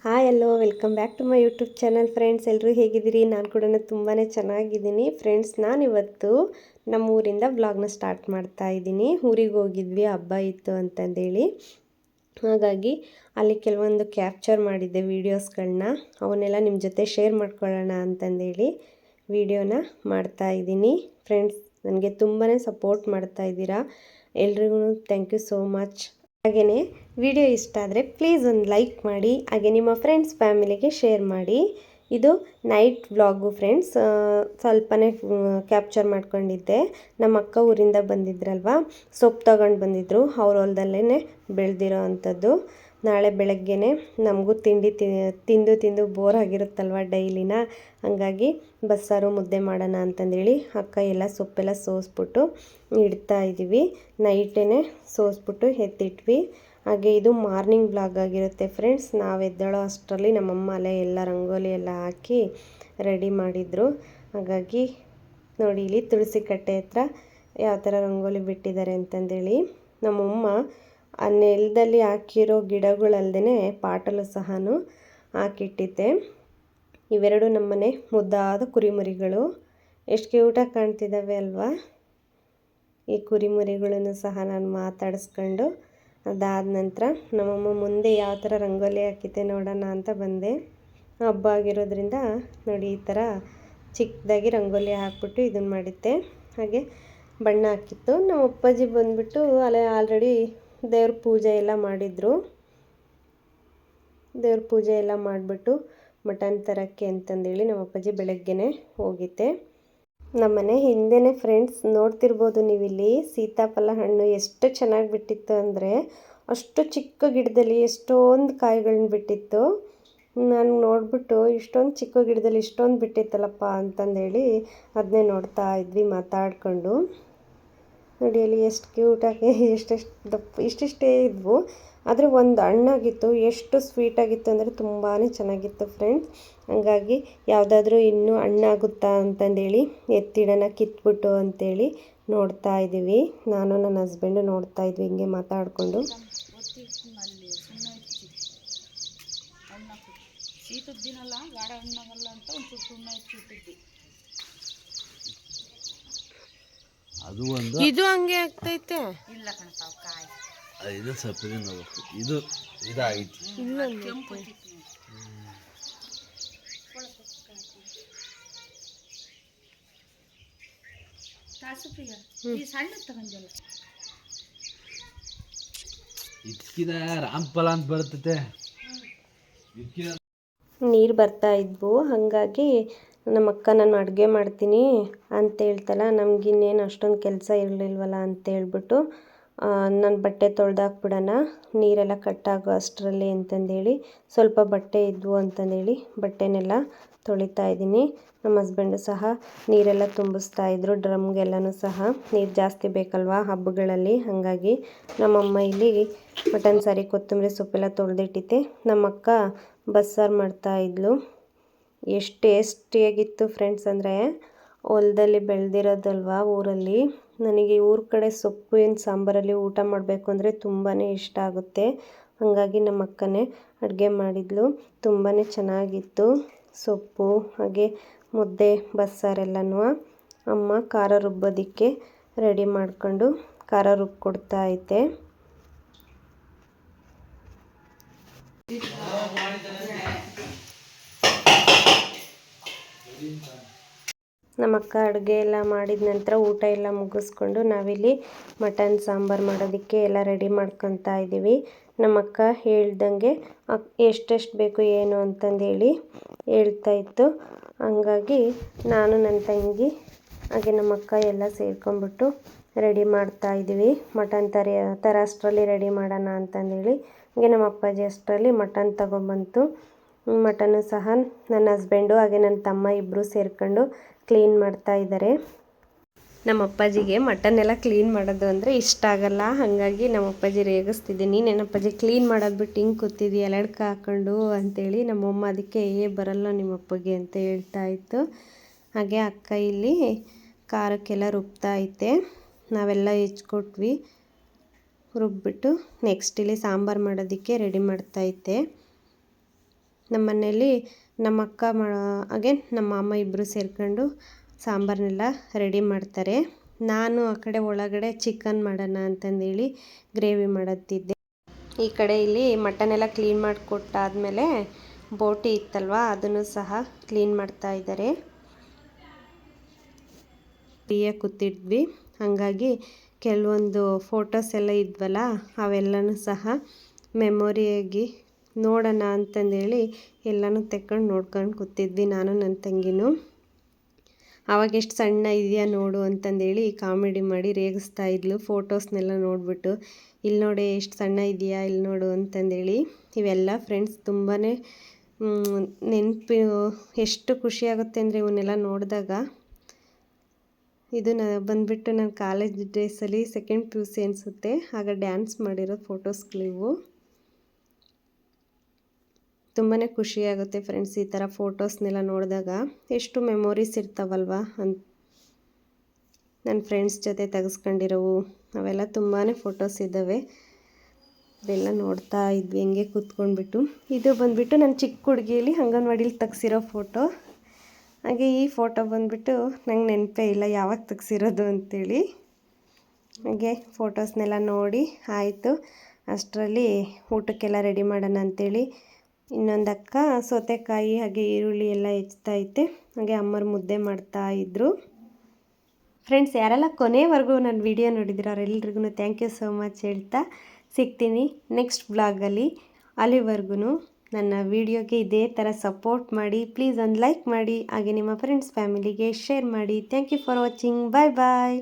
Hi ಎಲ್ಲೋ welcome back to my YouTube channel friends. ಎಲ್ಲರೂ ಹೇಗಿದ್ದೀರಿ? ನಾನು ಕೂಡ ತುಂಬಾ ಚೆನ್ನಾಗಿದ್ದೀನಿ ಫ್ರೆಂಡ್ಸ್. ನಾನಿವತ್ತು ನಮ್ಮ ಊರಿಂದ ವ್ಲಾಗ್ನ ಸ್ಟಾರ್ಟ್ ಮಾಡ್ತಾ ಇದ್ದೀನಿ. ಊರಿಗೆ ಹೋಗಿದ್ವಿ, ಹಬ್ಬ ಇತ್ತು ಅಂತಂದೇಳಿ. ಹಾಗಾಗಿ ಅಲ್ಲಿ ಕೆಲವೊಂದು ಕ್ಯಾಪ್ಚರ್ ಮಾಡಿದ್ದೆ ವೀಡಿಯೋಸ್ಗಳನ್ನ, ಅವನ್ನೆಲ್ಲ ನಿಮ್ಮ ಜೊತೆ ಶೇರ್ ಮಾಡ್ಕೊಳ್ಳೋಣ ಅಂತಂದೇಳಿ ವಿಡಿಯೋನ ಮಾಡ್ತಾ ಇದ್ದೀನಿ ಫ್ರೆಂಡ್ಸ್. ನನಗೆ ತುಂಬಾ ಸಪೋರ್ಟ್ ಮಾಡ್ತಾ ಇದ್ದೀರಾ, ಎಲ್ರಿಗೂ ಥ್ಯಾಂಕ್ ಯು ಸೋ ಮಚ್. ಹಾಗೆಯೇ ವಿಡಿಯೋ ಇಷ್ಟ ಆದರೆ ಪ್ಲೀಸ್ ಒಂದು ಲೈಕ್ ಮಾಡಿ, ಹಾಗೆ ನಿಮ್ಮ ಫ್ರೆಂಡ್ಸ್ ಫ್ಯಾಮಿಲಿಗೆ ಶೇರ್ ಮಾಡಿ. ಇದು ನೈಟ್ ವ್ಲಾಗು ಫ್ರೆಂಡ್ಸ್. ಸ್ವಲ್ಪನೇ ಕ್ಯಾಪ್ಚರ್ ಮಾಡ್ಕೊಂಡಿದ್ದೆ. ನಮ್ಮ ಅಕ್ಕ ಊರಿಂದ ಬಂದಿದ್ರಲ್ವ, ಸೊಪ್ಪು ತಗೊಂಡು ಬಂದಿದ್ದರು. ಅವ್ರ ಹೊಲದಲ್ಲೇ ಬೆಳೆದಿರೋ ಅಂಥದ್ದು. ನಾಳೆ ಬೆಳಗ್ಗೆನೆ ನಮಗೂ ತಿಂದು ಬೋರ್ ಆಗಿರುತ್ತಲ್ವ ಡೈಲಿನ. ಹಾಗಾಗಿ ಬಸ್ಸಾರು ಮುದ್ದೆ ಮಾಡೋಣ ಅಂತಂದೇಳಿ ಅಕ್ಕ ಎಲ್ಲ ಸೊಪ್ಪೆಲ್ಲ ಸೋಸ್ಬಿಟ್ಟು ಇಡ್ತಾ ಇದ್ದೀವಿ. ನೈಟೇ ಸೋಸ್ಬಿಟ್ಟು ಎತ್ತಿಟ್ವಿ. ಹಾಗೆ ಇದು ಮಾರ್ನಿಂಗ್ ವ್ಲಾಗ್ ಆಗಿರುತ್ತೆ ಫ್ರೆಂಡ್ಸ್. ನಾವು ಎದ್ದೇಳೋ ಅಷ್ಟರಲ್ಲಿ ನಮ್ಮಮ್ಮ ಅಲ್ಲೇ ಎಲ್ಲ ರಂಗೋಲಿ ಎಲ್ಲ ಹಾಕಿ ರೆಡಿ ಮಾಡಿದರು. ಹಾಗಾಗಿ ನೋಡಿ, ಇಲ್ಲಿ ತುಳಸಿ ಕಟ್ಟೆ ಹತ್ರ ಯಾವ ಥರ ರಂಗೋಲಿ ಬಿಟ್ಟಿದ್ದಾರೆ ಅಂತಂದೇಳಿ. ನಮ್ಮಮ್ಮ ಆ ನೆಲದಲ್ಲಿ ಹಾಕಿರೋ ಗಿಡಗಳಲ್ಲದೆ ಪಾಟಲ್ಲೂ ಸಹ ಹಾಕಿಟ್ಟಿದ್ದೆ. ಇವೆರಡು ನಮ್ಮನೆ ಮುದ್ದಾದ ಕುರಿಮರಿಗಳು. ಎಷ್ಟು ಕ್ಯೂಟಾಗಿ ಕಾಣ್ತಿದ್ದಾವೆ ಅಲ್ವಾ? ಈ ಕುರಿಮರಿಗಳನ್ನು ಸಹ ನಾನು ಮಾತಾಡಿಸ್ಕೊಂಡು ಅದಾದ ನಂತರ ನಮ್ಮಮ್ಮ ಮುಂದೆ ಯಾವ ಥರ ರಂಗೋಲಿ ಹಾಕಿದ್ದೆ ನೋಡೋಣ ಅಂತ ಬಂದೆ. ಹಬ್ಬ ಆಗಿರೋದ್ರಿಂದ ನೋಡಿ, ಈ ಥರ ಚಿಕ್ಕದಾಗಿ ರಂಗೋಲಿ ಹಾಕ್ಬಿಟ್ಟು ಇದನ್ನು ಮಾಡಿದ್ದೆ. ಹಾಗೆ ಬಣ್ಣ ಹಾಕಿತ್ತು. ನಮ್ಮ ಅಪ್ಪಾಜಿ ಬಂದುಬಿಟ್ಟು ಅಲ್ಲೇ ಆಲ್ರೆಡಿ ದೇವ್ರ ಪೂಜೆ ಎಲ್ಲ ಮಾಡಿದರು. ದೇವ್ರ ಪೂಜೆ ಎಲ್ಲ ಮಾಡಿಬಿಟ್ಟು ಮಟನ್ ತರೋಕ್ಕೆ ಅಂತಂದೇಳಿ ನಮ್ಮ ಅಪ್ಪಾಜಿ ಬೆಳಗ್ಗೆನೇ ಹೋಗಿದ್ದೆ. ನಮ್ಮನೆ ಹಿಂದೆನೇ ಫ್ರೆಂಡ್ಸ್, ನೋಡ್ತಿರ್ಬೋದು ನೀವಿಲ್ಲಿ ಸೀತಾಫಲ ಹಣ್ಣು ಎಷ್ಟು ಚೆನ್ನಾಗಿ ಬಿಟ್ಟಿತ್ತು ಅಂದರೆ, ಅಷ್ಟು ಚಿಕ್ಕ ಗಿಡದಲ್ಲಿ ಎಷ್ಟೊಂದು ಕಾಯಿಗಳನ್ನ ಬಿಟ್ಟಿತ್ತು. ನಾನು ನೋಡಿಬಿಟ್ಟು ಇಷ್ಟೊಂದು ಚಿಕ್ಕ ಗಿಡದಲ್ಲಿ ಇಷ್ಟೊಂದು ಬಿಟ್ಟಿತ್ತಲ್ಲಪ್ಪ ಅಂತಂದೇಳಿ ಅದನ್ನೇ ನೋಡ್ತಾ ಇದ್ವಿ ಮಾತಾಡಿಕೊಂಡು. ನೋಡಿ ಅಲ್ಲಿ ಎಷ್ಟು ಕ್ಯೂಟಾಗಿ ಇಷ್ಟಿಷ್ಟೇ ಇದ್ವು. ಆದರೆ ಒಂದು ಹಣ್ಣಾಗಿತ್ತು, ಎಷ್ಟು ಸ್ವೀಟಾಗಿತ್ತು ಅಂದರೆ ತುಂಬಾ ಚೆನ್ನಾಗಿತ್ತು ಫ್ರೆಂಡ್ಸ್. ಹಾಗಾಗಿ ಯಾವುದಾದ್ರೂ ಇನ್ನೂ ಹಣ್ಣಾಗುತ್ತಾ ಅಂತಂದೇಳಿ ಎತ್ತಿಡೋಣ ಕಿತ್ಬಿಟ್ಟು ಅಂತೇಳಿ ನೋಡ್ತಾ ಇದ್ದೀವಿ. ನಾನು ನನ್ನ ಹಸ್ಬೆಂಡು ನೋಡ್ತಾ ಇದ್ವಿ ಹಿಂಗೆ ಮಾತಾಡಿಕೊಂಡು. ಇದು ಹಂಗೆ ಆಗ್ತೈತೆ. ಇಲ್ಲ ಕಣಪ್ಪ, ಕಾಯಿ ಇದು ಸ್ವಲ್ಪ ಇದು ಇದಾಗಿತ್ತು. ಸಣ್ಣ ತಗೊಂಡಿಲ್ಲ, ಇದ್ಕಿದ ರಾಮ್ಫಲ ಅಂತ ಬರ್ತತೆ. ನೀರು ಬರ್ತಾ ಇದ್ವು. ಹಾಗಾಗಿ ನಮ್ಮ ಅಕ್ಕ ನಾನು ಅಡುಗೆ ಮಾಡ್ತೀನಿ ಅಂತ ಹೇಳ್ತಲ್ಲ, ನಮಗಿನ್ನೇನು ಅಷ್ಟೊಂದು ಕೆಲಸ ಇರಲಿಲ್ವಲ್ಲ ಅಂತೇಳ್ಬಿಟ್ಟು ನಾನು ಬಟ್ಟೆ ತೊಳೆದಾಕ್ಬಿಡೋಣ, ನೀರೆಲ್ಲ ಕಟ್ಟಾಗೋ ಅಷ್ಟರಲ್ಲಿ ಅಂತಂದೇಳಿ ಸ್ವಲ್ಪ ಬಟ್ಟೆ ಇದ್ವು ಅಂತಂದೇಳಿ ಬಟ್ಟೆನೆಲ್ಲ ತೊಳಿತಾ ಇದ್ದೀನಿ. ನಮ್ಮ ಹಸ್ಬೆಂಡು ಸಹ ನೀರೆಲ್ಲ ತುಂಬಿಸ್ತಾ ಇದ್ರು ಡ್ರಮ್ಗೆಲ್ಲನೂ ಸಹ. ನೀರು ಜಾಸ್ತಿ ಬೇಕಲ್ವಾ ಹಬ್ಬಗಳಲ್ಲಿ. ಹಾಗಾಗಿ ನಮ್ಮಮ್ಮ ಇಲ್ಲಿ ಮಟನ್ ಸಾರಿ ಕೊತ್ತಂಬರಿ ಸೊಪ್ಪೆಲ್ಲ ತೊಳೆದಿಟ್ಟಿದ್ದೆ. ನಮ್ಮ ಅಕ್ಕ ಬಸ್ಸಾರು ಮಾಡ್ತಾಯಿದ್ಲು. ಎಷ್ಟು ಟೇಸ್ಟಿಯಾಗಿತ್ತು ಫ್ರೆಂಡ್ಸ್ ಅಂದರೆ, ಹೊಲದಲ್ಲಿ ಬೆಳೆದಿರೋದಲ್ವ ಊರಲ್ಲಿ. ನನಗೆ ಊರ ಕಡೆ ಸೊಪ್ಪಿನ ಸಾಂಬಾರಲ್ಲಿ ಊಟ ಮಾಡಬೇಕು ಅಂದರೆ ತುಂಬಾ ಇಷ್ಟ ಆಗುತ್ತೆ. ಹಾಗಾಗಿ ನಮ್ಮ ಅಕ್ಕನೇ ಅಡುಗೆ ಮಾಡಿದ್ಲು. ತುಂಬಾ ಚೆನ್ನಾಗಿತ್ತು ಸೊಪ್ಪು, ಹಾಗೆ ಮುದ್ದೆ ಬಸ್ಸಾರೆಲ್ಲನೂ. ಅಮ್ಮ ಖಾರ ರುಬ್ಬೋದಕ್ಕೆ ರೆಡಿ ಮಾಡಿಕೊಂಡು ಖಾರ ರುಬ್ಕೊಡ್ತಾ ಐತೆ. ನಮ್ಮ ಅಕ್ಕ ಅಡುಗೆ ಎಲ್ಲ ಮಾಡಿದ ನಂತರ ಊಟ ಎಲ್ಲ ಮುಗಿಸ್ಕೊಂಡು ನಾವಿಲ್ಲಿ ಮಟನ್ ಸಾಂಬಾರು ಮಾಡೋದಕ್ಕೆ ಎಲ್ಲ ರೆಡಿ ಮಾಡ್ಕೊತಾ ಇದ್ದೀವಿ. ನಮ್ಮ ಅಕ್ಕ ಹೇಳ್ದಂಗೆ ಎಷ್ಟೆಷ್ಟು ಬೇಕು ಏನು ಅಂತಂದೇಳಿ ಹೇಳ್ತಾ ಇತ್ತು. ಹಂಗಾಗಿ ನಾನು ನನ್ನ ತಂಗಿ ಹಾಗೆ ನಮ್ಮ ಅಕ್ಕ ಎಲ್ಲ ಸೇರ್ಕೊಂಡ್ಬಿಟ್ಟು ರೆಡಿ ಮಾಡ್ತಾ ಇದ್ದೀವಿ. ಮಟನ್ ಅಷ್ಟರಲ್ಲಿ ರೆಡಿ ಮಾಡೋಣ ಅಂತಂದೇಳಿ. ಹಾಗೆ ನಮ್ಮ ಅಪ್ಪಾಜಿ ಅಷ್ಟರಲ್ಲಿ ಮಟನ್ ತಗೊಂಬಂತು. ಮಟನ್ನು ಸಹ ನನ್ನ ಹಸ್ಬೆಂಡು ಹಾಗೆ ನನ್ನ ತಮ್ಮ ಇಬ್ಬರು ಸೇರ್ಕೊಂಡು ಕ್ಲೀನ್ ಮಾಡ್ತಾ ಇದ್ದಾರೆ. ನಮ್ಮ ಅಪ್ಪಾಜಿಗೆ ಮಟನ್ ಎಲ್ಲ ಕ್ಲೀನ್ ಮಾಡೋದು ಅಂದರೆ ಇಷ್ಟ ಆಗಲ್ಲ. ಹಾಗಾಗಿ ನಮ್ಮ ಅಪ್ಪಾಜಿ ರೇಗಿಸ್ತಿದ್ದೀನಿ, ನೀನಪ್ಪಾಜಿ ಕ್ಲೀನ್ ಮಾಡೋದು ಬಿಟ್ಟು ಹಿಂಗೆ ಕೂತಿದ್ದೀಯ ಲಡ್ಕ ಹಾಕ್ಕೊಂಡು ಅಂತೇಳಿ. ನಮ್ಮಮ್ಮ ಅದಕ್ಕೆ ಬರಲ್ಲ ನಿಮ್ಮ ಅಪ್ಪಗೆ ಅಂತ ಹೇಳ್ತಾ ಇತ್ತು. ಹಾಗೆ ಅಕ್ಕ ಇಲ್ಲಿ ಖಾರಕ್ಕೆಲ್ಲ ರುಬ್ತಾ ಐತೆ. ನಾವೆಲ್ಲ ಹೆಚ್ಕೊಟ್ವಿ. ರುಬ್ಬಿಟ್ಟು ನೆಕ್ಸ್ಟ್ ಇಲ್ಲಿ ಸಾಂಬಾರು ಮಾಡೋದಕ್ಕೆ ರೆಡಿ ಮಾಡ್ತಾ ಐತೆ. ನಮ್ಮ ಮನೆಯಲ್ಲಿ ನಮ್ಮ ಅಕ್ಕ ಅಗೇನ್ ನಮ್ಮ ಮಾಮ ಇಬ್ಬರು ಸೇರ್ಕೊಂಡು ಸಾಂಬಾರನ್ನೆಲ್ಲ ರೆಡಿ ಮಾಡ್ತಾರೆ. ನಾನು ಆ ಕಡೆ ಒಳಗಡೆ ಚಿಕನ್ ಮಾಡೋಣ ಅಂತಂದೇಳಿ ಗ್ರೇವಿ ಮಾಡುತ್ತಿದ್ದೆ. ಈ ಕಡೆ ಇಲ್ಲಿ ಮಟನ್ ಎಲ್ಲ ಕ್ಲೀನ್ ಮಾಡಿಕೊಟ್ಟಾದಮೇಲೆ ಬೋಟಿ ಇತ್ತಲ್ವ ಅದನ್ನು ಸಹ ಕ್ಲೀನ್ ಮಾಡ್ತಾ ಇದ್ದಾರೆ. ಫ್ರೀಯಾಗಿ ಕೂತಿದ್ವಿ, ಹಾಗಾಗಿ ಕೆಲವೊಂದು ಫೋಟೋಸ್ ಎಲ್ಲ ಇದ್ವಲ್ಲ ಅವೆಲ್ಲನೂ ಸಹ ಮೆಮೊರಿಯಾಗಿ ನೋಡೋಣ ಅಂತಂದೇಳಿ ಎಲ್ಲನೂ ತೆಕ್ಕೊಂಡು ನೋಡ್ಕೊಂಡು ಕೂತಿದ್ವಿ ನಾನು ನನ್ನ ತಂಗಿನೂ. ಆವಾಗ ಎಷ್ಟು ಸಣ್ಣ ಇದೆಯಾ ನೋಡು ಅಂತಂದೇಳಿ ಕಾಮಿಡಿ ಮಾಡಿ ರೇಗಿಸ್ತಾ ಇದ್ಲು ಫೋಟೋಸ್ನೆಲ್ಲ ನೋಡಿಬಿಟ್ಟು. ಇಲ್ಲಿ ನೋಡಿ ಎಷ್ಟು ಸಣ್ಣ ಇದೆಯಾ, ಇಲ್ಲಿ ನೋಡು ಅಂತಂದೇಳಿ. ಇವೆಲ್ಲ ಫ್ರೆಂಡ್ಸ್ ತುಂಬಾ ನೆನಪು, ಎಷ್ಟು ಖುಷಿಯಾಗುತ್ತೆ ಅಂದರೆ ಇವನ್ನೆಲ್ಲ ನೋಡಿದಾಗ. ಇದು ಬಂದುಬಿಟ್ಟು ನಾನು ಕಾಲೇಜ್ ಡೇಸಲ್ಲಿ ಸೆಕೆಂಡ್ PUC ಅನಿಸುತ್ತೆ, ಆಗ ಡ್ಯಾನ್ಸ್ ಮಾಡಿರೋ ಫೋಟೋಸ್ಗಳಿವು. ತುಂಬಾ ಖುಷಿಯಾಗುತ್ತೆ ಫ್ರೆಂಡ್ಸ್ ಈ ಥರ ಫೋಟೋಸ್ನೆಲ್ಲ ನೋಡಿದಾಗ. ಎಷ್ಟು ಮೆಮೊರೀಸ್ ಇರ್ತಾವಲ್ವ ನನ್ನ ಫ್ರೆಂಡ್ಸ್ ಜೊತೆ ತೆಗೆಸ್ಕೊಂಡಿರೋವು ಅವೆಲ್ಲ ತುಂಬಾ ಫೋಟೋಸ್ ಇದ್ದಾವೆ. ಅದೆಲ್ಲ ನೋಡ್ತಾ ಇದ್ವಿ ಹೆಂಗೆ ಕೂತ್ಕೊಂಡ್ಬಿಟ್ಟು. ಇದು ಬಂದುಬಿಟ್ಟು ನನ್ನ ಚಿಕ್ಕ ಹುಡುಗಿಯಲ್ಲಿ ಅಂಗನವಾಡಿಲಿ ತೆಗ್ಸಿರೋ ಫೋಟೋ. ಹಾಗೆ ಈ ಫೋಟೋ ಬಂದುಬಿಟ್ಟು ನಂಗೆ ನೆನಪೇ ಇಲ್ಲ ಯಾವಾಗ ತೆಗ್ಸಿರೋದು ಅಂಥೇಳಿ. ಹಾಗೆ ಫೋಟೋಸ್ನೆಲ್ಲ ನೋಡಿ ಆಯಿತು. ಅಷ್ಟರಲ್ಲಿ ಊಟಕ್ಕೆಲ್ಲ ರೆಡಿ ಮಾಡೋಣ ಅಂಥೇಳಿ ಇನ್ನೊಂದು ಅಕ್ಕ ಸೌತೆಕಾಯಿ ಹಾಗೆ ಈರುಳ್ಳಿ ಎಲ್ಲ ಹೆಚ್ಚುತ್ತೈತೆ. ಹಾಗೆ ಅಮ್ಮರು ಮುದ್ದೆ ಮಾಡ್ತಾಯಿದ್ರು. ಫ್ರೆಂಡ್ಸ್ ಯಾರೆಲ್ಲ ಕೊನೆವರೆಗೂ ನನ್ನ ವಿಡಿಯೋ ನೋಡಿದ್ರು ಅವರೆಲ್ಲರಿಗೂ ಥ್ಯಾಂಕ್ ಯು ಸೋ ಮಚ್ ಹೇಳ್ತಾ ಸಿಗ್ತೀನಿ ನೆಕ್ಸ್ಟ್ ಬ್ಲಾಗಲ್ಲಿ. ಅಲ್ಲಿವರೆಗೂ ನನ್ನ ವಿಡಿಯೋಗೆ ಇದೇ ಥರ ಸಪೋರ್ಟ್ ಮಾಡಿ, ಪ್ಲೀಸ್ ಒಂದು ಲೈಕ್ ಮಾಡಿ, ಹಾಗೆ ನಿಮ್ಮ ಫ್ರೆಂಡ್ಸ್ ಫ್ಯಾಮಿಲಿಗೆ ಶೇರ್ ಮಾಡಿ. Thank you for watching. Bye bye.